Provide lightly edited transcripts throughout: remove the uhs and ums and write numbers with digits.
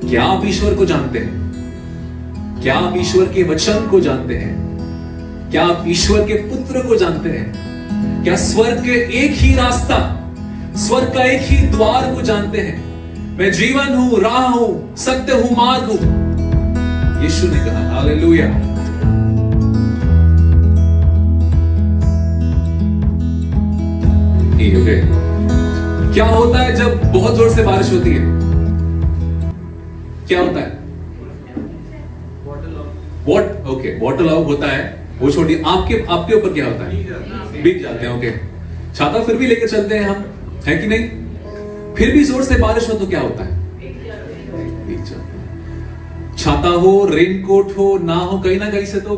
क्या आप ईश्वर को जानते हैं? क्या आप ईश्वर के वचन को जानते हैं? क्या आप ईश्वर के पुत्र को जानते हैं? क्या स्वर्ग के एक ही रास्ता, स्वर्ग का एक ही द्वार को जानते हैं? मैं जीवन हूं, राह हूं, सत्य हूं, मार्ग हूं, यीशु ने कहा। हालेलुया। ओके, क्या होता है जब बहुत जोर से बारिश होती है? क्या होता है? वाटर लॉग होता है, वो छोटी। आपके ऊपर क्या होता है? भीग जाते हैं। ओके, छाता फिर भी लेकर चलते हैं हम, है कि नहीं? फिर भी जोर से बारिश हो तो क्या होता है? भीग जाते हैं। छाता हो, रेनकोट हो, ना हो, कहीं ना कहीं से तो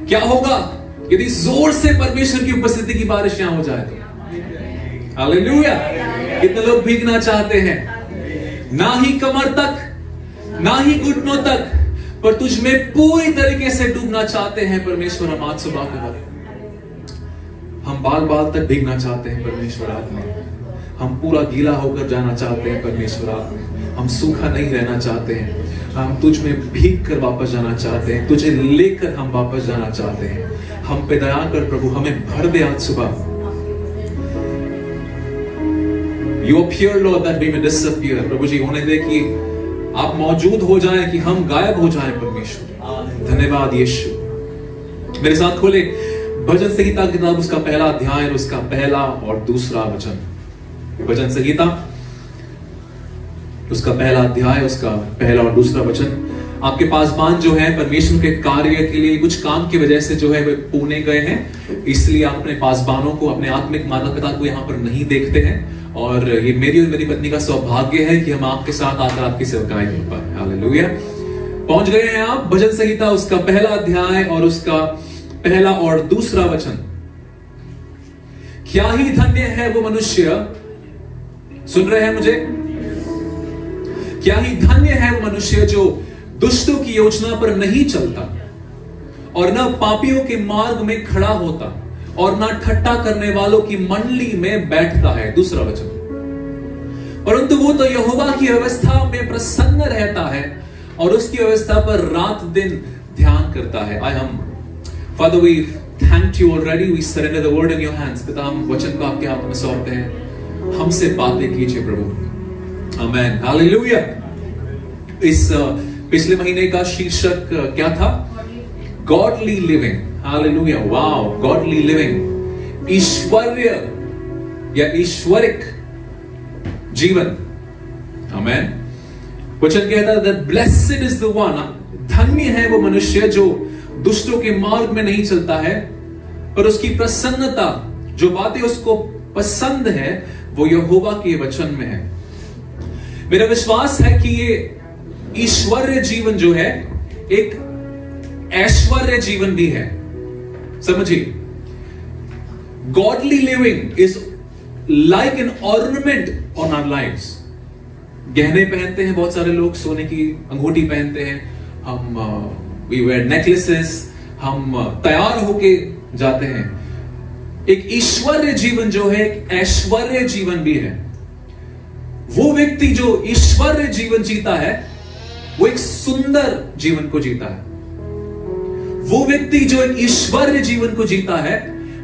क्या होगा यदि जोर से परमेश्वर की उपस्थिति की बारिश यहां हो जाए तो? हालेलुया। कितने लोग भीगना चाहते हैं, ना ही कमर तक, ना ही घुटनों तक, पर तुझ में पूरी तरीके से डूबना चाहते हैं परमेश्वर। हम आज सुबह के वक्त हम बाल बाल तक भीगना चाहते हैं परमेश्वर आप में। हम पूरा गीला होकर जाना चाहते हैं परमेश्वर आप में। हम सूखा नहीं रहना चाहते हैं। हम तुझ में भीग कर वापस जाना चाहते हैं। तुझे लेकर हम वापस जाना चाहते हैं। हम पे दया कर प्रभु, हमें भर दे आज सुबह। You appear Lord that we may disappear। प्रभु जी होने दे कि आप मौजूद हो जाएं, कि हम गायब हो जाएं परमेश्वर। धन्यवाद यीशु। मेरे साथ खोले भजन संहिता किताब, उसका पहला अध्याय, उसका पहला और दूसरा वचन। भजन संहिता उसका पहला अध्याय, उसका पहला और दूसरा वचन। आपके पासबान जो है परमेश्वर के कार्य के लिए कुछ काम की वजह से जो है वे पुणे गए हैं, इसलिए आप अपने पासबानों को, अपने आत्मिक माता पिता को यहाँ पर नहीं देखते हैं। और ये मेरी और मेरी पत्नी का सौभाग्य है कि हम आपके साथ आकर आपकी सेवकाएं कर पाए। हालेलुया। पहुंच गए हैं आप भजन संहिता, उसका पहला अध्याय और उसका पहला और दूसरा वचन। क्या ही धन्य है वो मनुष्य, सुन रहे हैं मुझे? क्या ही धन्य है वो मनुष्य जो दुष्टों की योजना पर नहीं चलता और न पापियों के मार्ग में खड़ा होता और ना ठट्टा करने वालों की मंडली में बैठता है। दूसरा वचन, परंतु वो तो यहोवा की व्यवस्था में प्रसन्न रहता है और उसकी व्यवस्था पर रात दिन ध्यान करता है। आई हम father we thank you already, we surrender the word in your hands. पिता, हम वचन को आपके हाथ में सौंपते हैं, हमसे बातें कीजिए प्रभु। आमेन। हालेलुया। इस पिछले महीने का शीर्षक क्या था? Godly living. Hallelujah. Wow, godly living, ईश्वरीय या ईश्वरिक जीवन। आमेन। वचन कहता है that blessed is the one, धन्य है वो मनुष्य जो दुष्टों के मार्ग में नहीं चलता है, पर उसकी प्रसन्नता, जो बातें उसको पसंद है, वो यहोवा के वचन में है। मेरा विश्वास है कि ये ईश्वरीय जीवन जो है एक ऐश्वर्य जीवन भी है। समझिए, godly living is like an ornament on our lives. गहने पहनते हैं बहुत सारे लोग, सोने की अंगूठी पहनते हैं, हम वी वेयर नेकलेसेस, हम तैयार होके जाते हैं। एक ईश्वरीय जीवन जो है एक ऐश्वर्य जीवन भी है। वो व्यक्ति जो ईश्वरीय जीवन जीता है वो एक सुंदर जीवन को जीता है। वो व्यक्ति जो एक ईश्वरीय जीवन को जीता है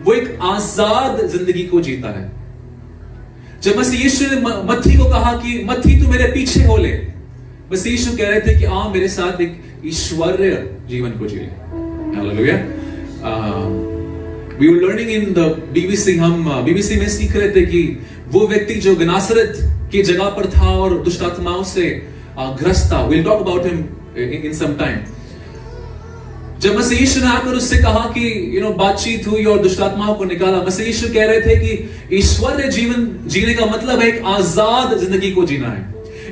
वो एक आजाद जिंदगी को जीता है। जब मसीह यीशु ने मत्थी को कहा कि मत्थी तू मेरे पीछे हो ले, मसीह यीशु कह रहे थे कि आ मेरे साथ एक ईश्वरीय जीवन को जी ले। Hallelujah. We were learning in the BBC, हम बीबीसी में सीख रहे थे कि वो व्यक्ति जो गनासरत की जगह पर था और दुष्ट आत्माओं से ग्रस्त था, we'll talk about him in some time। जब मसीह यीशु ने आकर उससे कहा कि बातचीत हुई और दुष्ट आत्माओं को निकाला, मसीह यीशु कह रहे थे कि ईश्वरीय जीवन जीने का मतलब है एक आजाद जिंदगी को जीना है।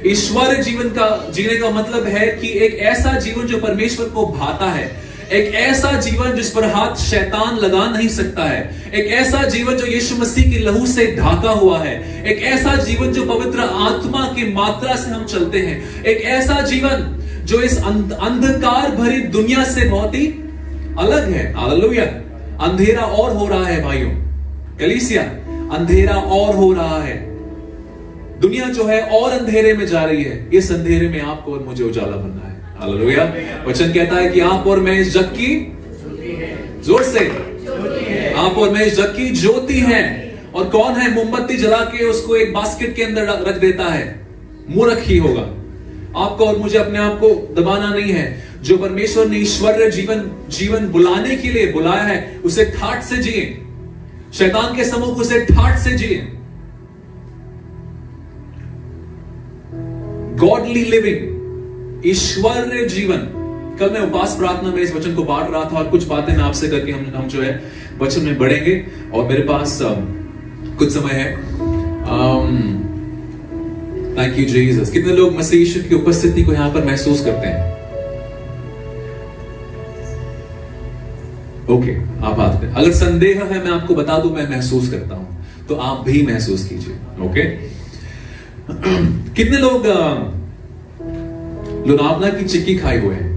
ईश्वरीय जीवन का जीने का मतलब है कि एक ऐसा जीवन जो परमेश्वर को भाता है, एक ऐसा जीवन जिस पर हाथ शैतान लगा नहीं सकता है, एक ऐसा जीवन जो यीशु मसीह की लहू से ढाका हुआ है, एक ऐसा जीवन जो पवित्र आत्मा की मात्रा से हम चलते हैं, एक ऐसा जीवन जो इस अंधकार भरी दुनिया से बहुत ही अलग है। हालेलुया। अंधेरा और हो रहा है भाइयों, कलीसिया, अंधेरा और हो रहा है। दुनिया जो है और अंधेरे में जा रही है, इस अंधेरे में आपको और मुझे उजाला बनना है। हालेलुया। वचन कहता है कि आप और मैं इस जग की, जोर से, आप और मैं इस जग की ज्योति हैं। और कौन है मोमबत्ती जला के उसको एक बास्केट के अंदर रख देता है? मूर्ख ही होगा। आपको और मुझे अपने आप को दबाना नहीं है। जो परमेश्वर ने ईश्वरीय जीवन बुलाने के लिए बुलाया है, उसे ठाठ से जिए। शैतान के सम्मुख उसे ठाठ से जिए। गॉडली लिविंग, ईश्वरीय जीवन। कल मैं उपास प्रार्थना में इस वचन को बांट रहा था और कुछ बातें मैं आपसे करके हम जो है वचन में बढ़ेंगे। और मेरे पास कुछ समय है। Thank you Jesus. कितने लोग मसीह यीशु की उपस्थिति को यहां पर महसूस करते हैं? ओके, आप आते हैं। अगर संदेह है, मैं आपको बता दूं, मैं महसूस करता हूं, तो आप भी महसूस कीजिए। ओके। कितने लोग लोनावला की चिक्की खाए हुए हैं?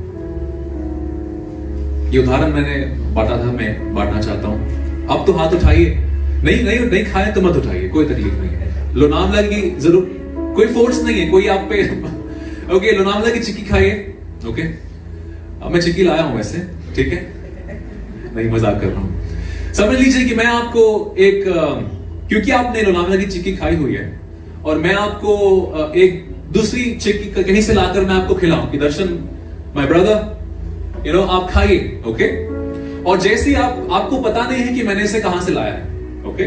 ये उदाहरण मैंने बांटा था, मैं बांटना चाहता हूं। अब तो हाथ उठाइए। नहीं खाए तो मत उठाइए, कोई तकलीफ नहीं है। लोनावला की जरूर, कोई फोर्स नहीं है, कोई आप पे। ओके, लोनावला की चिक्की खाइए। ओके, अब मैं चिक्की लाया हूं वैसे, ठीक है, नहीं मजाक कर रहा हूं। समझ लीजिए कि मैं आपको एक, क्योंकि आपने लोनावला की चिक्की खाई हुई है, और मैं आपको एक दूसरी चिक्की कहीं से लाकर मैं आपको खिलाऊं कि दर्शन, माय ब्रदर, आप खाइए। ओके। और जैसे आपको पता नहीं है कि मैंने इसे कहां से लाया है। ओके।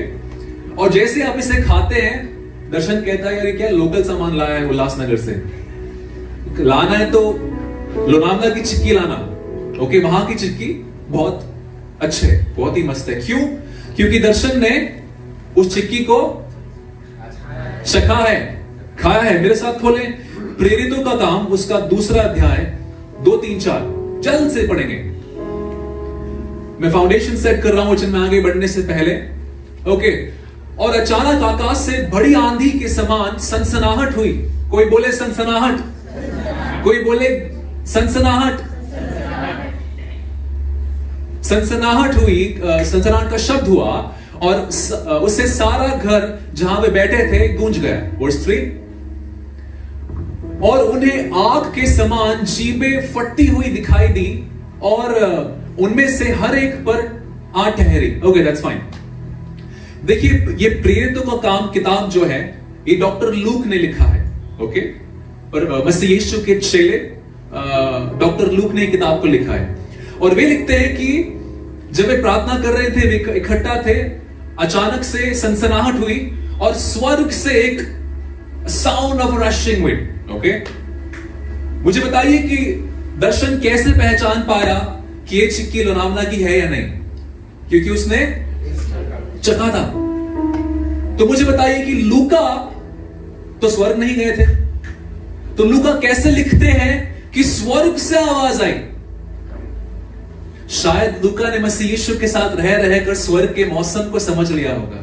और जैसे आप इसे खाते हैं, दर्शन कहता है यार क्या लोकल सामान लाया है उल्लासनगर से। लाना है तो लोनावला की चिक्की लाना। ओके, वहां की चिक्की बहुत अच्छे, बहुत ही मस्त है। क्यों? क्योंकि दर्शन ने उस चिक्की को चखा है, खाया है। मेरे साथ खोले प्रेरितों का काम, उसका 2 अध्याय 2, 3, 4 जल्द से पढ़ेंगे। मैं फाउंडेशन सेट कर रहा हूं वचन में आगे बढ़ने से पहले। ओके। और अचानक आकाश से बड़ी आंधी के समान सनसनाहट हुई। कोई बोले सनसनाहट, कोई बोले सनसनाहट। सनसनाहट हुई, सनसनाहट का शब्द हुआ, और उससे सारा घर जहां वे बैठे थे गूंज गया। वर्स 3। और उन्हें आग के समान जीभें फटती हुई दिखाई दी, और उनमें से हर एक पर आ ठहरी। Okay, that's fine. देखिए, ये प्रेरितों का काम किताब जो है, ये डॉक्टर लूक ने लिखा है। ओके। और मसीह यीशु के चेले डॉक्टर लूक ने किताब को लिखा है। और वे लिखते हैं कि जब वे प्रार्थना कर रहे थे, वे इकट्ठा थे, अचानक से सनसनाहट हुई और स्वर्ग से एक sound of rushing wind. Okay. मुझे बताइए कि दर्शन कैसे पहचान पाया कि ये चिक्की लोनावला की है या नहीं? क्योंकि उसने चखा था। तो मुझे बताइए कि लूका तो स्वर्ग नहीं गए थे, तो लूका कैसे लिखते हैं कि स्वर्ग से आवाज आई? शायद लूका ने मसीह यीशु के साथ रहकर स्वर्ग के मौसम को समझ लिया होगा।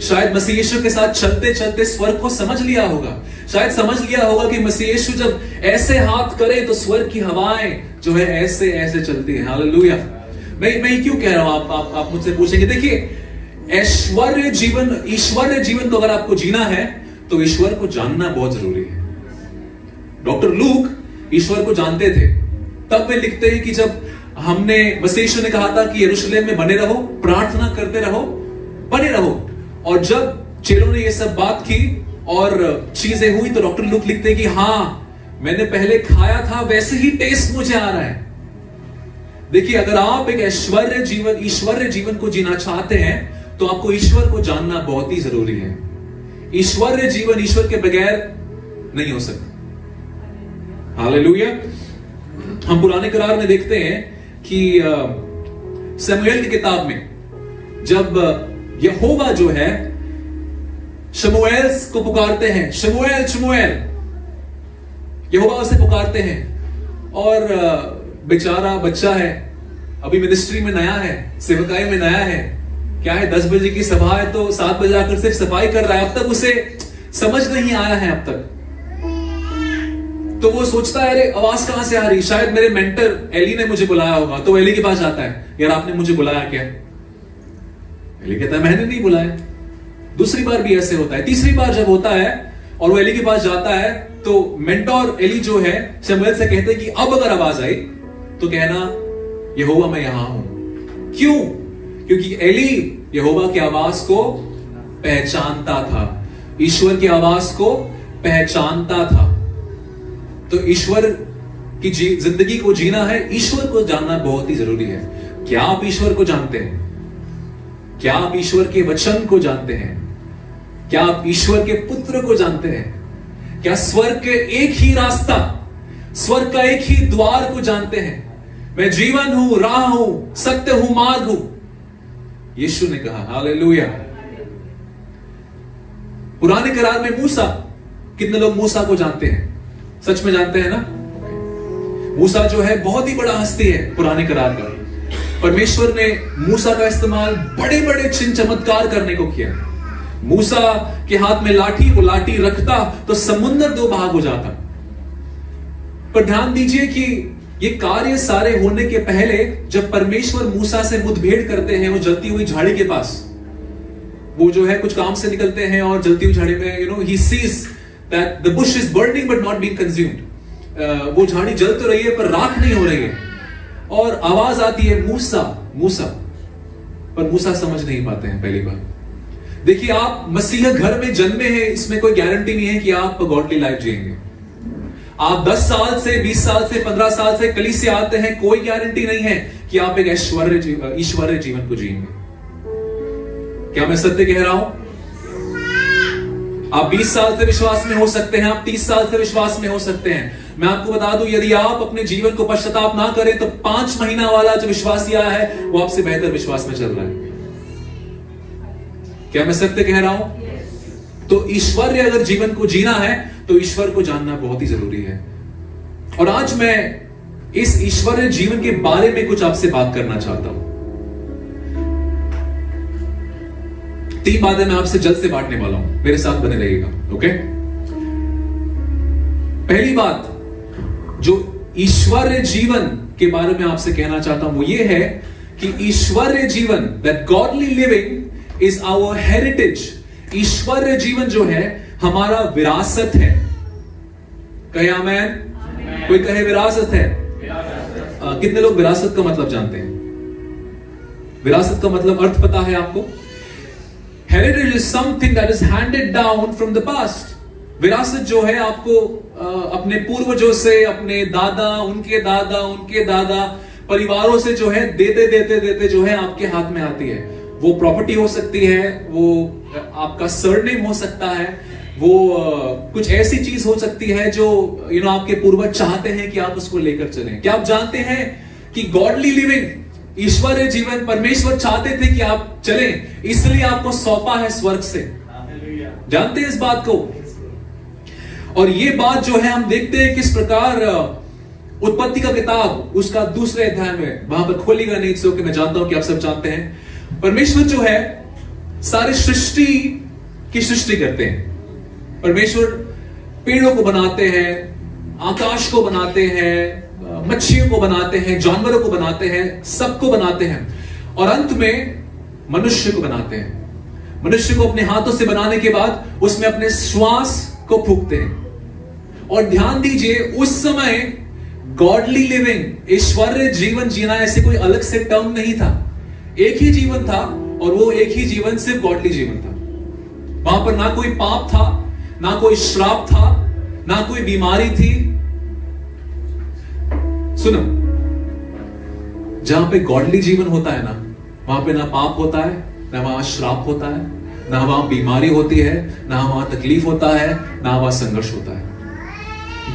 शायद मसीह यीशु के साथ चलते चलते स्वर्ग को समझ लिया होगा। शायद समझ लिया होगा कि मसीह यीशु जब ऐसे हाथ करे तो स्वर्ग की हवाएं जो है ऐसे ऐसे चलती है। हालेलुया। मैं क्यों कह रहा हूं? आप मुझसे पूछेंगे। देखिए, ईश्वरीय जीवन तो अगर आपको जीना है तो ईश्वर को जानना बहुत जरूरी है। डॉक्टर लूक ईश्वर को जानते थे, तब वे लिखते हैं कि जब हमने, मसीह यीशु ने कहा था कि यरूशलेम में बने रहो, प्रार्थना करते रहो, बने रहो। और जब चेलों ने ये सब बात की और चीजें हुई, तो डॉक्टर लूक लिखते हैं कि हाँ, मैंने पहले खाया था, वैसे ही टेस्ट मुझे आ रहा है। देखिए, अगर आप एक ईश्वरीय जीवन को जीना चाहते हैं तो आपको ईश्वर को जानना बहुत ही जरूरी है। ईश्वरीय जीवन ईश्वर के बगैर नहीं हो सकता। हालेलुया। हम पुराने करार में देखते हैं कि शमूएल की किताब में जब यहोवा जो है शमूएल को पुकारते हैं, शमूएल शमूएल, यहोवा उसे पुकारते हैं, और बेचारा बच्चा है, अभी मिनिस्ट्री में नया है, सेवकाई में नया है। क्या है, 10 बजे की सभा है तो 7 बजे आकर सिर्फ सफाई कर रहा है। अब तक उसे समझ नहीं आया है अब तक। तो वो सोचता है, अरे आवाज कहां से आ रही? शायद मेरे मेंटर एली ने मुझे बुलाया होगा। तो एली के पास जाता है, यार आपने मुझे बुलाया क्या? एली कहता है, मैंने नहीं बुलाया। दूसरी बार भी ऐसे होता है। तीसरी बार जब होता है और वो एली के पास जाता है, तो मेंटोर एली जो है शमूएल से कहते हैं कि अब अगर आवाज आई तो कहना यहोवा मैं यहां हूं। क्यों? क्योंकि एली यहोवा की आवाज को पहचानता था, ईश्वर की आवाज को पहचानता था। तो ईश्वर की जिंदगी को जीना है, ईश्वर को जानना बहुत ही जरूरी है। क्या आप ईश्वर को जानते हैं? क्या आप ईश्वर के वचन को जानते हैं? क्या आप ईश्वर के पुत्र को जानते हैं? क्या स्वर्ग के एक ही रास्ता, स्वर्ग का एक ही द्वार को जानते हैं? मैं जीवन हूं, राह हूं, सत्य हूं, मार्ग हूं, यीशु ने कहा। हालेलुया। पुराने करार में मूसा, कितने लोग मूसा को जानते हैं? सच में जानते हैं ना? मूसा जो है बहुत ही बड़ा हस्ती है पुराने करार का। परमेश्वर ने मूसा का इस्तेमाल बड़े बड़े चिन्ह चमत्कार करने को किया। मूसा के हाथ में लाठी, वो लाठी रखता तो समुद्र दो भाग हो जाता। पर ध्यान दीजिए कि ये कार्य सारे होने के पहले जब परमेश्वर मूसा से मुठभेड़ करते हैं वो जलती हुई झाड़ी के पास, वो जो है कुछ काम से निकलते हैं और जलती हुई झाड़ी में he sees that the bush is burning but not being consumed. वो झाड़ी जल तो रही है पर राख नहीं हो रही है, और आवाज आती है मूसा मूसा, पर मूसा समझ नहीं पाते हैं। पहली बार देखिए, आप मसीह घर में जन्मे हैं, इसमें कोई गारंटी नहीं है कि आप गॉडली लाइफ जिएंगे। आप 10 साल से 20 साल से 15 साल से कलीसिया आते हैं, कोई गारंटी नहीं है कि आप एक ईश्वरीय जीवन को जिएंगे। क्या मैं सत्य कह रहा हूं? आप 20 साल से विश्वास में हो सकते हैं, आप 30 साल से विश्वास में हो सकते हैं। मैं आपको बता दूं, यदि आप अपने जीवन को पश्चाताप ना करें तो 5 महीना वाला जो विश्वासी आया है वो आपसे बेहतर विश्वास में चल रहा है। क्या मैं सत्य कह रहा हूं? तो ईश्वरीय अगर जीवन को जीना है तो ईश्वर को जानना बहुत ही जरूरी है। और आज मैं इस ईश्वरीय जीवन के बारे में कुछ आपसे बात करना चाहता हूं। 3 बातें मैं आपसे जल्द से बांटने वाला हूं, मेरे साथ बने रहिएगा। ओके? पहली बात जो ईश्वरीय जीवन के बारे में आपसे कहना चाहता हूं वो ये है कि ईश्वरीय जीवन, that godly living is our heritage. ईश्वरीय जीवन जो है हमारा विरासत है। कहे आमेन? कोई कहे विरासत है? कितने लोग विरासत का मतलब जानते हैं? विरासत का मतलब अर्थ पता है आपको? Heritage is something that is handed down from the past. विरासत जो है आपको अपने पूर्वजों से, अपने दादा, उनके दादा, उनके दादा, परिवारों से जो है देते देते देते जो है आपके हाथ में आती है। वो प्रॉपर्टी हो सकती है, वो आपका सरनेम हो सकता है, वो कुछ ऐसी चीज हो सकती है जो आपके पूर्वज चाहते हैं कि आप उसको लेकर चलें। क्या आप जानते हैं कि गॉडली लिविंग, ईश्वरीय जीवन, परमेश्वर चाहते थे कि आप चलें, इसलिए आपको सौंपा है स्वर्ग से। जानते हैं इस बात को? और ये बात जो है हम देखते हैं किस प्रकार उत्पत्ति का किताब उसका 2 अध्याय में, वहां पर खोलेगा नहीं सो कि मैं जानता हूं कि आप सब जानते हैं। परमेश्वर जो है सारे सृष्टि की सृष्टि करते हैं। परमेश्वर पेड़ों को बनाते हैं, आकाश को बनाते हैं, मच्छियों को बनाते हैं, जानवरों को बनाते हैं, सबको बनाते हैं, और अंत में मनुष्य को बनाते हैं। मनुष्य को अपने हाथों से बनाने के बाद उसमें अपने श्वास को फूंकते हैं। और ध्यान दीजिए, उस समय गॉडली लिविंग, ईश्वरीय जीवन जीना ऐसे कोई अलग से टर्म नहीं था। एक ही जीवन था, और वो एक ही जीवन सिर्फ गॉडली जीवन था। वहां पर ना कोई पाप था, ना कोई श्राप था, ना कोई बीमारी थी। सुनो, जहां पे गॉडली जीवन होता है ना, वहां पे ना पाप होता है, ना वहां श्राप होता है, ना वहां बीमारी होती है, ना वहां तकलीफ होता है, ना वहां संघर्ष होता है।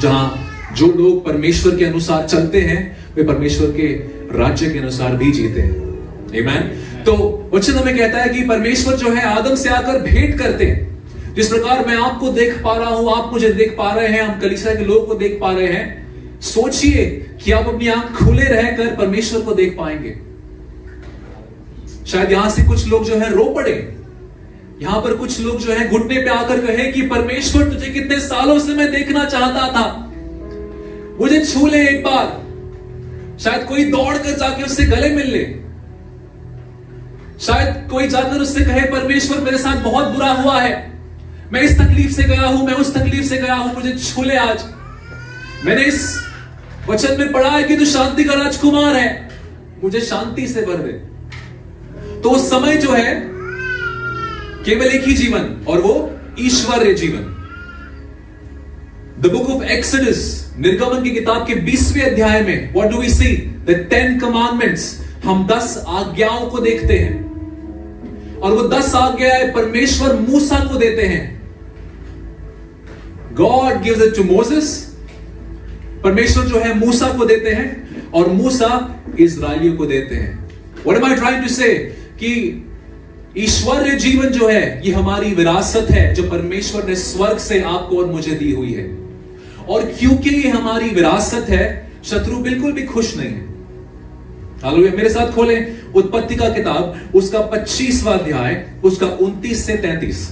जहां जो लोग परमेश्वर के अनुसार चलते हैं वे परमेश्वर के राज्य के अनुसार भी जीते हैं। आमीन। तो वचन हमें कहता है कि परमेश्वर जो है आदम से आकर भेंट करते हैं। जिस प्रकार मैं आपको देख पा रहा हूं, आप मुझे देख पा रहे हैं, हम कलीसिया के लोगों को देख पा रहे हैं। सोचिए कि आप अपनी आंख खुले रहकर परमेश्वर को देख पाएंगे। शायद यहां से कुछ लोग जो है रो पड़े, यहां पर कुछ लोग जो है घुटने पे आकर कहे कि परमेश्वर तुझे कितने सालों से मैं देखना चाहता था, मुझे छू ले एक बार। शायद कोई दौड़ कर जाके उससे गले मिल ले, शायद कोई जाकर उससे कहे परमेश्वर मेरे साथ बहुत बुरा हुआ है, मैं इस तकलीफ से गया हूं, मैं उस तकलीफ से गया हूं, मुझे छू ले आज। मैंने इस वचन में पढ़ा है कि तू शांति का राजकुमार है, मुझे शांति से भर दे। तो उस समय जो है केवल एक ही जीवन, और वो ईश्वरीय जीवन। द बुक ऑफ एक्सोडस, निर्गमन की किताब के 20वें अध्याय में what do we see? The 10 commandments. हम 10 आज्ञाओं को देखते हैं, और वो 10 आज्ञाएं परमेश्वर मूसा को देते हैं। God gives it to Moses, परमेश्वर जो है मूसा को देते हैं, और मूसा इस्राएलियों को देते हैं। What am I trying to say? कि ईश्वरीय जीवन जो है ये हमारी विरासत है, जो परमेश्वर ने स्वर्ग से आपको और मुझे दी हुई है। और क्योंकि ये हमारी विरासत है, शत्रु बिल्कुल भी खुश नहीं है। हालेलुया। मेरे साथ खोलें उत्पत्ति का किताब, उसका 25वां अध्याय, उसका 29 से 33।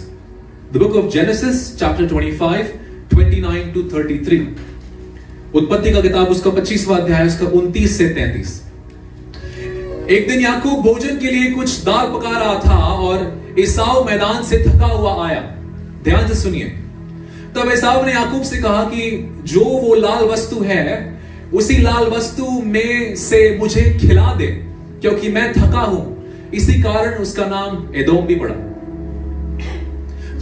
The book of genesis chapter 25, 29 to 33। उत्पत्ति का किताब, उसका 25वां अध्याय, उसका 29 से 33। एक दिन याकूब भोजन के लिए कुछ दाल पका रहा था, और एसाव मैदान से थका हुआ आया। ध्यान से सुनिए। तब एसाव ने याकूब से कहा कि जो वो लाल वस्तु है, उसी लाल वस्तु में से मुझे खिला दे, क्योंकि मैं थका हूं। इसी कारण उसका नाम एदोम भी पड़ा।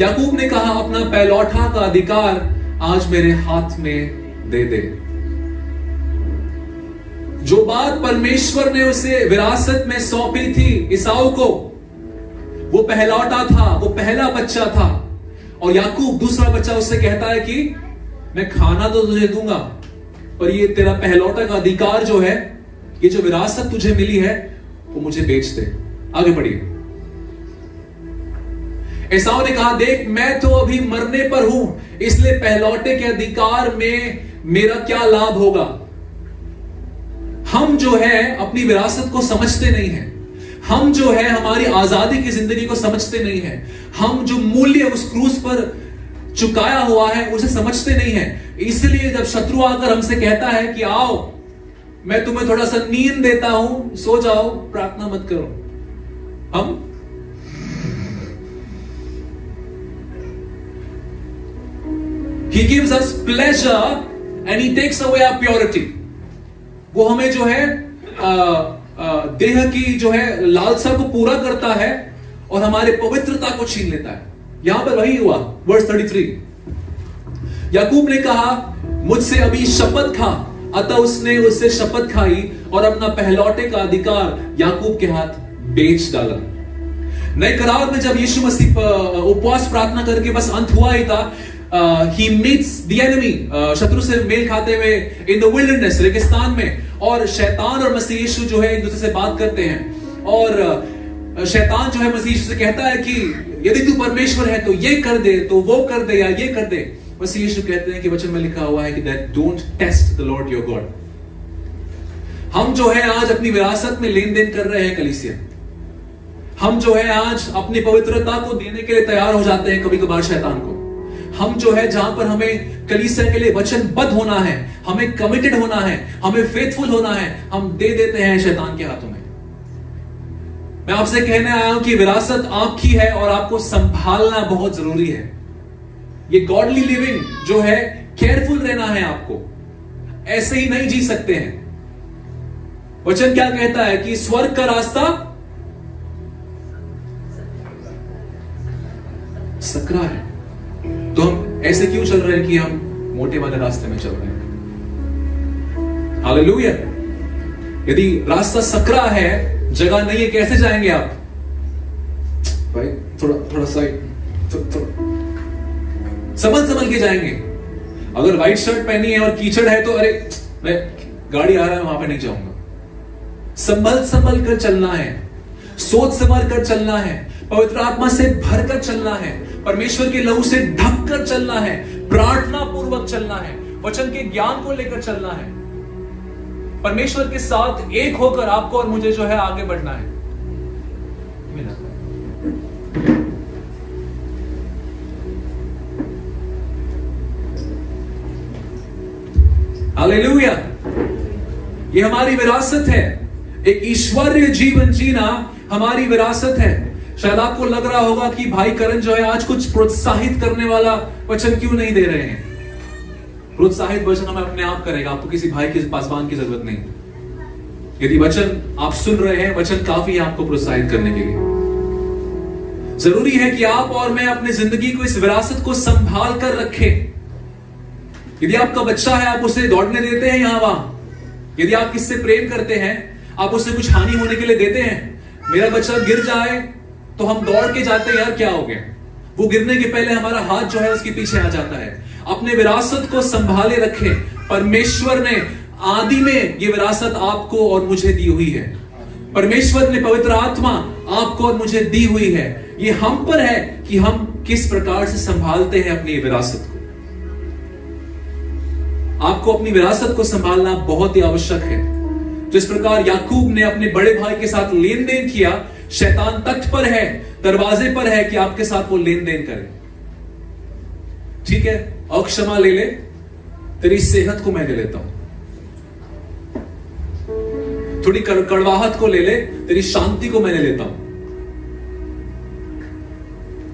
याकूब ने कहा, अपना पहलौठा का अधिकार आज मेरे हाथ में दे दे। जो बात परमेश्वर ने उसे विरासत में सौंपी थी एसाव को, वो पहलौठा था, वो पहला बच्चा था। और याकूब दूसरा बच्चा उससे कहता है कि मैं खाना तो तुझे दूंगा, पर ये तेरा पहलौठा का अधिकार जो है, ये जो विरासत तुझे मिली है, वो मुझे बेच दे। आगे बढ़िए। एसाव ने कहा, देख मैं तो अभी मरने पर हूं, इसलिए पहलौठे के अधिकार में मेरा क्या लाभ होगा। हम जो है अपनी विरासत को समझते नहीं है। हम जो है हमारी आजादी की जिंदगी को समझते नहीं है। हम जो मूल्य उस क्रूस पर चुकाया हुआ है उसे समझते नहीं है। इसलिए जब शत्रु आकर हमसे कहता है कि आओ मैं तुम्हें थोड़ा सा नींद देता हूं, सो जाओ, प्रार्थना मत करो, हम He gives us pleasure and he takes away our purity। वो हमें जो है देह की जो है लालसा को पूरा करता है और हमारे पवित्रता को छीन लेता है। यहां पर वही हुआ। वर्स 33। याकूब ने कहा, मुझसे अभी शपथ खा। अतः उसने उससे शपथ खाई और अपना पहलौठे का अधिकार याकूब के हाथ बेच डाला। नए करार में जब यीशु मसीह उपवास प्रार्थना करके बस अंत हुआ ही था, he meets the enemy, शत्रु से मेल खाते हुए in the wilderness, रेगिस्तान में। और शैतान और मसीह यीशु जो है एक दूसरे से बात करते हैं, और शैतान जो है मसीह यीशु से कहता है कि यदि तू परमेश्वर है तो ये कर दे, तो वो कर दे, या ये कर दे। मसीह यीशु कहते हैं कि वचन में लिखा हुआ है कि that don't test the Lord your God। हम जो है आज अपनी विरासत में लेन देन कर रहे हैं कलीसिया। हम जो है आज अपनी पवित्रता को देने के लिए तैयार हो जाते हैं कभी कभार शैतान को। हम जो है जहां पर हमें कलीसिया के लिए वचनबद्ध होना है, हमें कमिटेड होना है, हमें फेथफुल होना है, हम दे देते हैं शैतान के हाथों में। मैं आपसे कहने आया हूं कि विरासत आपकी है और आपको संभालना बहुत जरूरी है। ये गॉडली लिविंग जो है, केयरफुल रहना है आपको। ऐसे ही नहीं जी सकते हैं। वचन क्या कहता है कि स्वर्ग का रास्ता सकरा है। तो हम ऐसे क्यों चल रहे हैं कि हम मोटे वाले रास्ते में चल रहे हैं? हालेलुया। यदि रास्ता सकरा है, जगह नहीं है, कैसे जाएंगे आप? भाई थोड़ा साइड, संभल के जाएंगे। अगर व्हाइट शर्ट पहनी है और कीचड़ है तो अरे मैं गाड़ी आ रहा है वहां पे नहीं जाऊंगा। संभल कर चलना है, सोच समझ कर चलना है, पवित्र आत्मा से भरकर चलना है, परमेश्वर के लहू से ढक कर चलना है, प्रार्थना पूर्वक चलना है, वचन के ज्ञान को लेकर चलना है। परमेश्वर के साथ एक होकर आपको और मुझे जो है आगे बढ़ना है। हालेलुया। ये हमारी विरासत है। एक ईश्वरीय जीवन जीना हमारी विरासत है। शायद आपको लग रहा होगा कि भाई करण जो है आज कुछ प्रोत्साहित करने वाला वचन क्यों नहीं दे रहे हैं। प्रोत्साहित वचन हमें अपने आप करेगा, आपको किसी भाई के पासवान की जरूरत नहीं। यदि वचन आप सुन रहे हैं, वचन काफी है आपको प्रोत्साहित करने के लिए। जरूरी है कि आप और मैं अपनी जिंदगी को, इस विरासत को संभाल कर रखें। यदि आपका बच्चा है, आप उसे दौड़ने देते हैं यहां वहां। यदि आप किससे प्रेम करते हैं, आप उसे कुछ हानि होने के लिए देते हैं। मेरा बच्चा गिर जाए तो हम दौड़ के जाते हैं, यार क्या हो गया। वो गिरने के पहले हमारा हाथ जो है उसके पीछे आ जाता है। अपने विरासत को संभाले रखें। परमेश्वर ने आदि में ये विरासत आपको और मुझे दी हुई है। परमेश्वर ने पवित्र आत्मा आपको और मुझे दी हुई है। ये हम पर है कि हम किस प्रकार से संभालते हैं अपनी विरासत को। आपको अपनी विरासत को संभालना बहुत ही आवश्यक है। जिस प्रकार याकूब ने अपने बड़े भाई के साथ लेन देन किया, शैतान तख्त पर है, दरवाजे पर है कि आपके साथ वो लेन देन करे। ठीक है, अक्षमा ले ले, तेरी सेहत को मैं ले लेता हूं। थोड़ी कड़वाहट को ले ले, तेरी शांति को मैं ले लेता हूं।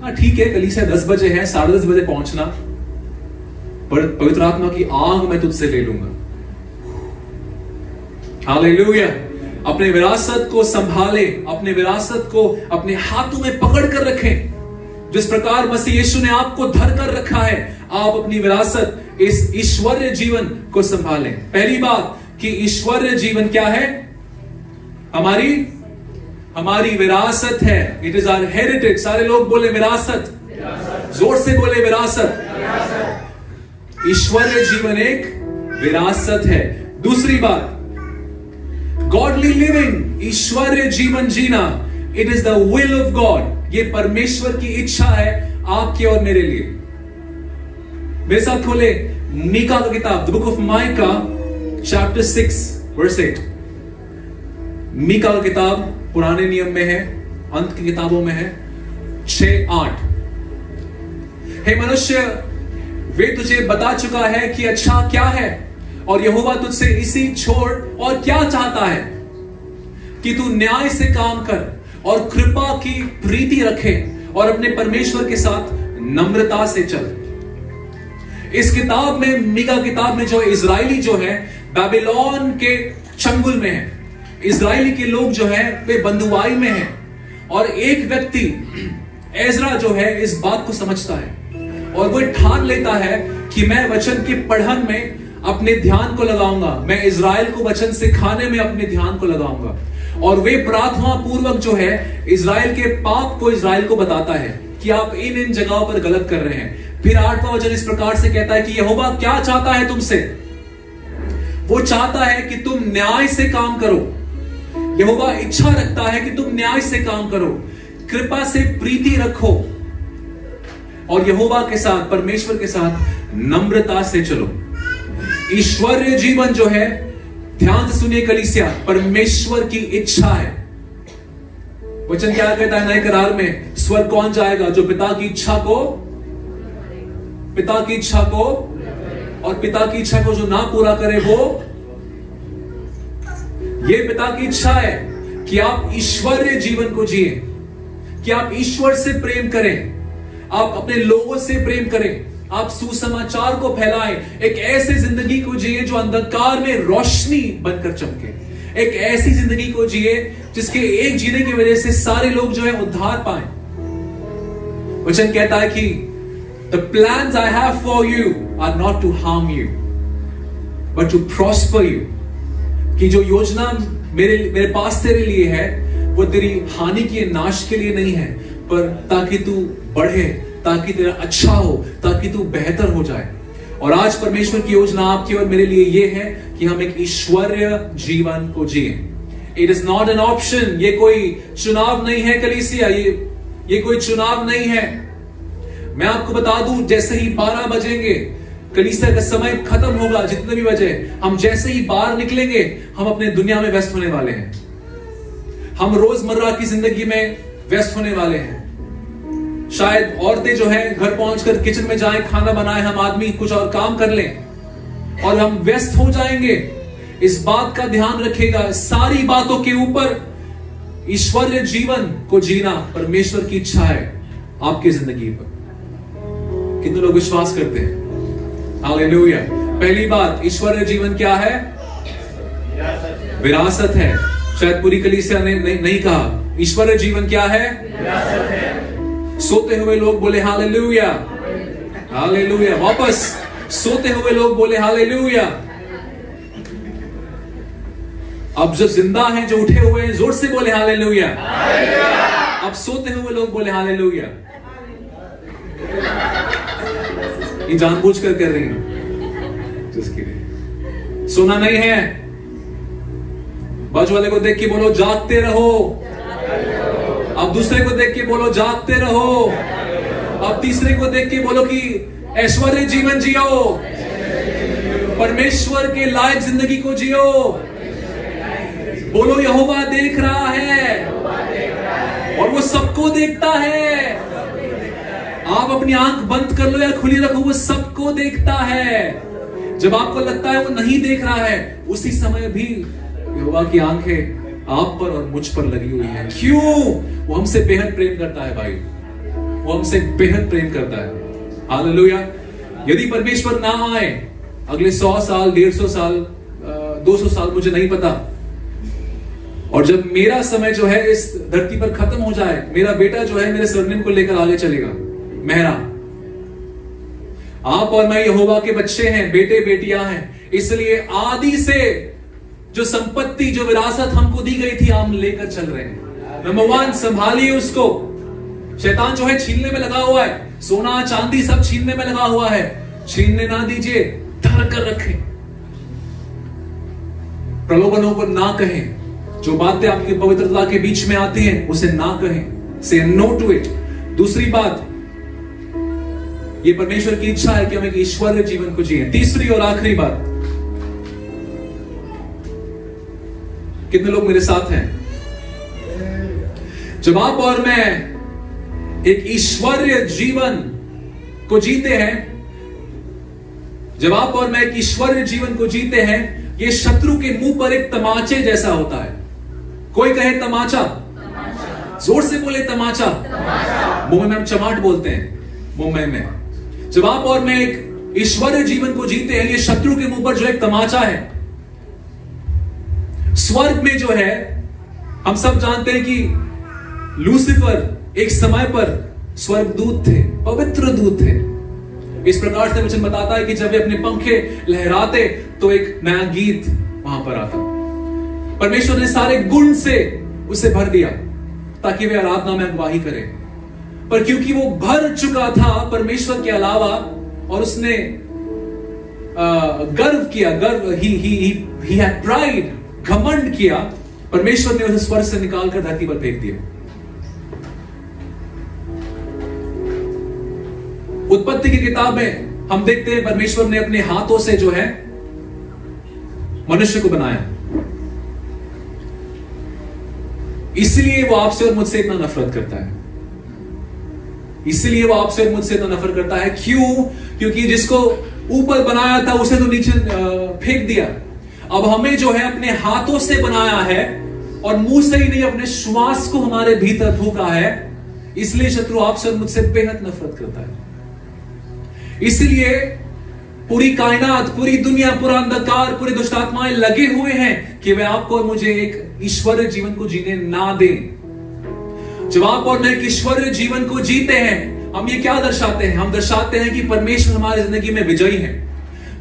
हाँ ठीक है, कलीसिया 10 बजे है, 10:30 बजे पहुंचना, पर पवित्र आत्मा की आग मैं तुझसे ले लूंगा। हालेलुया। अपने विरासत को संभाले, अपने विरासत को अपने हाथों में पकड़ कर रखें। जिस प्रकार मसीह यीशु ने आपको धर कर रखा है, आप अपनी विरासत, इस ईश्वरीय जीवन को संभालें। पहली बात कि ईश्वरीय जीवन क्या है? हमारी विरासत है। It is our heritage. सारे लोग बोले विरासत, जोर से बोले विरासत। ईश्वरीय जीवन एक विरासत है। दूसरी बात, गॉडली लिविंग, ईश्वरीय जीवन जीना, it is the will of God. ये परमेश्वर की इच्छा है आपके और मेरे लिए। मेरे साथ खोले मीका का किताब, the book of Micah, chapter 6 verse 8। मीका का किताब पुराने नियम में है, अंत की किताबों में है, 6:8। हे मनुष्य, वे तुझे बता चुका है कि अच्छा क्या है, और यहोवा तुझसे इसी छोड़ और क्या चाहता है कि तू न्याय से काम कर और कृपा की प्रीति रखे और अपने परमेश्वर के साथ नम्रता से चल। इस किताब में, मीका किताब में, जो इजरायली जो है बाबिलोन के चंगुल में है। इजरायली के लोग जो है वे बंधुआई में है, और एक व्यक्ति एजरा जो है इस बात को समझता है और वो ठान लेता है कि मैं वचन के पढ़न में अपने ध्यान को लगाऊंगा, मैं इजराइल को वचन सिखाने में अपने ध्यान को लगाऊंगा। और वे प्रार्थना पूर्वक जो है इजराइल के पाप को इजराइल को बताता है कि आप इन जगहों पर गलत कर रहे हैं। फिर 8वां वचन इस प्रकार से कहता है कि यहोवा क्या चाहता है तुमसे? वो चाहता है कि तुम न्याय से काम करो। यहोवा इच्छा रखता है कि तुम न्याय से काम करो, कृपा से प्रीति रखो, और यहोवा के साथ, परमेश्वर के साथ नम्रता से चलो। ईश्वरीय जीवन जो है, ध्यान से सुनिए कलीसिया, परमेश्वर की इच्छा है। वचन क्या कहता है नए करार में? स्वर्ग कौन जाएगा? जो पिता की इच्छा को और पिता की इच्छा को जो ना पूरा करे, वो, ये पिता की इच्छा है कि आप ईश्वरीय जीवन को जिए, कि आप ईश्वर से प्रेम करें, आप अपने लोगों से प्रेम करें, आप सुसमाचार को फैलाएं, एक ऐसी जिंदगी को जिए जो अंधकार में रोशनी बनकर चमके, एक ऐसी जिंदगी को जिए जिसके एक जीने की वजह से सारे लोग जो है उद्धार पाएं। वचन कहता है कि The plans I have for you are not to harm you, but to prosper you. कि जो योजना मेरे पास तेरे लिए है, वो तेरी हानि के, नाश के लिए नहीं है, पर ताकि तू बढ़े, ताकि तेरा अच्छा हो, ताकि तू बेहतर हो जाए। और आज परमेश्वर की योजना आपके और मेरे लिए ये है कि हम एक ईश्वरीय जीवन को जिए। It is not an option. ये कोई चुनाव नहीं है कलीसिया, ये कोई चुनाव नहीं है। मैं आपको बता दूं, जैसे ही 12 बजेंगे, कलीसिया का समय खत्म होगा, जितने भी बजे, हम जैसे ही बाहर निकलेंगे, हम अपने दुनिया में व्यस्त होने वाले हैं। हम रोजमर्रा की जिंदगी में व्यस्त होने वाले हैं। शायद औरतें जो है घर पहुंचकर किचन में जाएं, खाना बनाएं, हम आदमी कुछ और काम कर लें और हम व्यस्त हो जाएंगे। इस बात का ध्यान रखिएगा, सारी बातों के ऊपर ईश्वरीय जीवन को जीना परमेश्वर की इच्छा है आपकी जिंदगी पर। कितने लोग विश्वास करते हैं? हालेलुया। पहली बात, ईश्वरीय जीवन क्या है? विरासत है। शायद पूरी कलीसिया ने नहीं कहा। ईश्वरीय जीवन क्या है? विरासत है। सोते हुए लोग बोले हालेलुया, हालेलुया। वापस सोते हुए लोग बोले हालेलुया। अब जो जिंदा हैं, जो उठे हुए हैं, जोर से बोले हालेलुया। अब सोते हुए लोग बोले हालेलुया। ये जानबूझकर कर रही हूं जिसके लिए सोना नहीं है। बाजू वाले को देख के बोलो जागते रहो। अब दूसरे को देख के बोलो जागते रहो। अब तीसरे को देख के बोलो कि ऐश्वर्य जीवन जियो, परमेश्वर के लायक जिंदगी को जियो। बोलो यहोवा देख रहा है और वो सबको देखता है। आप अपनी आंख बंद कर लो या खुली रखो, वो सबको देखता है। जब आपको लगता है वो नहीं देख रहा है, उसी समय भी यहोवा की आंखें आप पर और मुझ पर लगी हुई है। क्यों? वो हमसे बेहद प्रेम करता है भाई, वो हमसे बेहद प्रेम करता है। हालेलुया। यदि परमेश्वर ना आए अगले 100 साल, 150 साल, 200 साल, मुझे नहीं पता, और जब मेरा समय जो है इस धरती पर खत्म हो जाए, मेरा बेटा जो है मेरे सरनेम को लेकर आगे चलेगा, मेहरा। आप और मैं यहोवा के बच्चे हैं, बेटे बेटियां हैं, इसलिए आदि से जो संपत्ति, जो विरासत हमको दी गई थी, हम लेकर चल रहे हैं। नंबर 1, संभालिए उसको। शैतान जो है छीनने में लगा हुआ है, सोना चांदी सब छीनने में लगा हुआ है। छीनने ना दीजिए, धर कर रखें। प्रलोभनों को ना कहें। जो बातें आपकी पवित्रता के बीच में आती हैं उसे ना कहें। से नो टू इट। दूसरी बात, ये परमेश्वर की इच्छा है कि हम एक ईश्वरीय जीवन को जिए। तीसरी और आखिरी बात, कितने लोग मेरे साथ हैं? जब आप और मैं एक ईश्वरीय जीवन को जीते हैं, जब आप और मैं एक ईश्वरीय जीवन को जीते हैं, ये शत्रु के मुंह पर एक तमाचे जैसा होता है। कोई कहे तमाचा, जोर से बोले तमाचा। मुंबई में हम चमाट बोलते हैं मुंबई में। जब आप और मैं एक ईश्वरीय जीवन को जीते हैं, ये शत्रु के मुंह पर जो एक तमाचा है। स्वर्ग में जो है, हम सब जानते हैं कि लूसीफर एक समय पर स्वर्गदूत थे, पवित्र दूत थे। इस प्रकार से वचन बताता है कि जब वे अपने पंखे लहराते तो एक नया गीत वहां पर आता। परमेश्वर ने सारे गुण से उसे भर दिया ताकि वे आराधना में अगुवाही करे। पर क्योंकि वो भर चुका था परमेश्वर के अलावा, और उसने गर्व किया, ही हैड प्राइड, घमंड किया, परमेश्वर ने उसे स्वर्ग से निकालकर धरती पर फेंक दिया। उत्पत्ति की किताब में हम देखते हैं परमेश्वर ने अपने हाथों से जो है मनुष्य को बनाया। इसलिए वो आपसे और मुझसे इतना नफरत करता है। इसलिए वो आपसे और मुझसे इतना नफरत करता है। क्यों? क्योंकि जिसको ऊपर बनाया था उसे तो नीचे फेंक दिया। अब हमें जो है अपने हाथों से बनाया है, और मुंह से ही नहीं, अपने श्वास को हमारे भीतर फूंका है। इसलिए शत्रु आपसे और मुझसे बेहद नफरत करता है। इसलिए पूरी कायनात, पूरी दुनिया, पूरा अंधकार, पूरी दुष्ट आत्माएं लगे हुए हैं कि वे आपको और मुझे एक ईश्वरीय जीवन को जीने ना दें। जब आप और मैं एक ईश्वरीय जीवन को जीते हैं, हम ये क्या दर्शाते हैं? हम दर्शाते हैं कि परमेश्वर हमारी जिंदगी में विजयी है,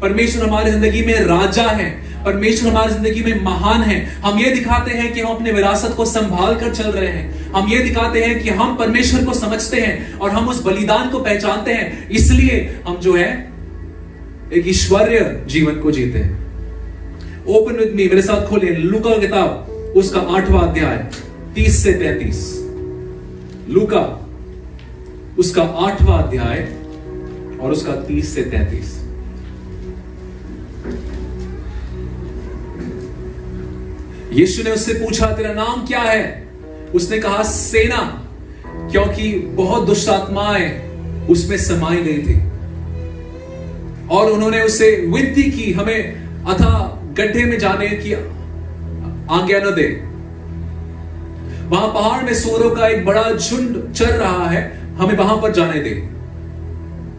परमेश्वर हमारी जिंदगी में राजा है, परमेश्वर हमारी जिंदगी में महान है। हम ये दिखाते हैं कि हम अपने विरासत को संभाल कर चल रहे हैं। हम ये दिखाते हैं कि हम परमेश्वर को समझते हैं और हम उस बलिदान को पहचानते हैं। इसलिए हम जो है एक ईश्वरीय जीवन को जीते हैं। ओपन विद मी, मेरे साथ खोलें लूका किताब, उसका 8वां अध्याय 30 से 33। लूका उसका 8वां अध्याय और उसका 30 से 33। यीशु ने उससे पूछा, तेरा नाम क्या है? उसने कहा सेना, क्योंकि बहुत दुष्ट आत्माएं उसमें समाई गई थी। और उन्होंने उससे विनती की, हमें अथाह गड्ढे में जाने की आज्ञा न दे। वहां पहाड़ में सूअरों का एक बड़ा झुंड चल रहा है, हमें वहां पर जाने दे।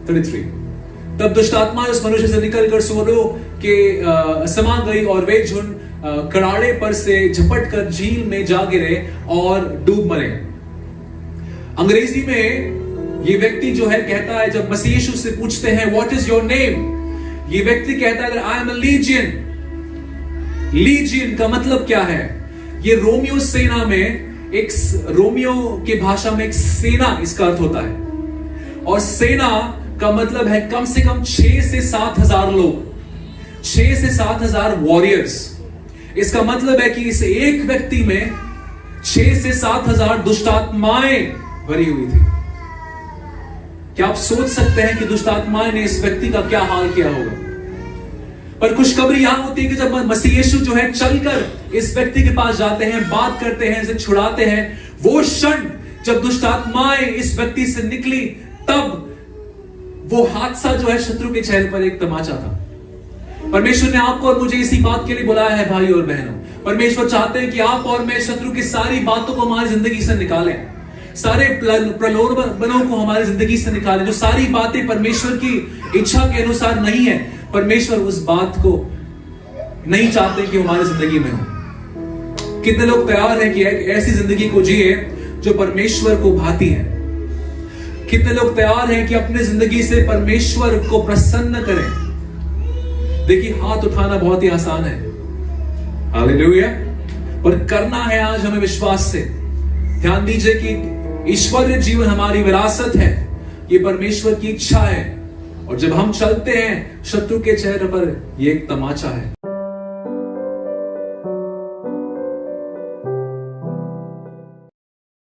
33। तब दुष्ट आत्मा उस मनुष्य से निकलकर सूअरों के समा गई और वे झुंड कड़ाड़े पर से झपट कर झील में जा गिरे और डूब मरे। अंग्रेजी में ये व्यक्ति जो है कहता है, जब मसीह यीशु से पूछते हैं व्हाट इज योर नेम, ये व्यक्ति कहता है I am a lesion. Lesion का मतलब क्या है? ये रोमियो सेना में एक, रोमियो की भाषा में एक सेना इसका अर्थ होता है, और सेना का मतलब है कम से कम 6 से 7 हजार लोग, 6 से 7 हजार वॉरियर्स। इसका मतलब है कि इस एक व्यक्ति में 6 से 7 हजार दुष्टात्माएं भरी हुई थी। क्या आप सोच सकते हैं कि दुष्टात्माएं ने इस व्यक्ति का क्या हाल किया होगा? पर खुशखबरी यहां होती है कि जब मसीह यीशु जो है चलकर इस व्यक्ति के पास जाते हैं, बात करते हैं, इसे छुड़ाते हैं, वो क्षण जब दुष्टात्माएं इस व्यक्ति से निकली, तब वो हादसा जो है शत्रु के चेहरे पर एक तमाचा था। परमेश्वर ने आपको और मुझे इसी बात के लिए बुलाया है भाई और बहनों। परमेश्वर चाहते हैं कि आप और मैं शत्रु की सारी बातों को हमारी जिंदगी से निकालें, सारे प्रलोभनों को हमारी जिंदगी से निकालें। जो सारी बातें परमेश्वर की इच्छा के अनुसार नहीं है, परमेश्वर उस बात को नहीं चाहते कि हमारी जिंदगी में हो। कितने लोग तैयार हैं कि एक ऐसी जिंदगी को जिए जो परमेश्वर को भाती है? कितने लोग तैयार हैं कि अपने जिंदगी से परमेश्वर को प्रसन्न करें? देखिए, हाथ उठाना बहुत ही आसान है, हालेलुया, पर करना है आज हमें विश्वास से। ध्यान दीजिए कि ईश्वरीय जीवन हमारी विरासत है, ये परमेश्वर की इच्छा है, और जब हम चलते हैं शत्रु के चेहरे पर ये एक तमाचा है।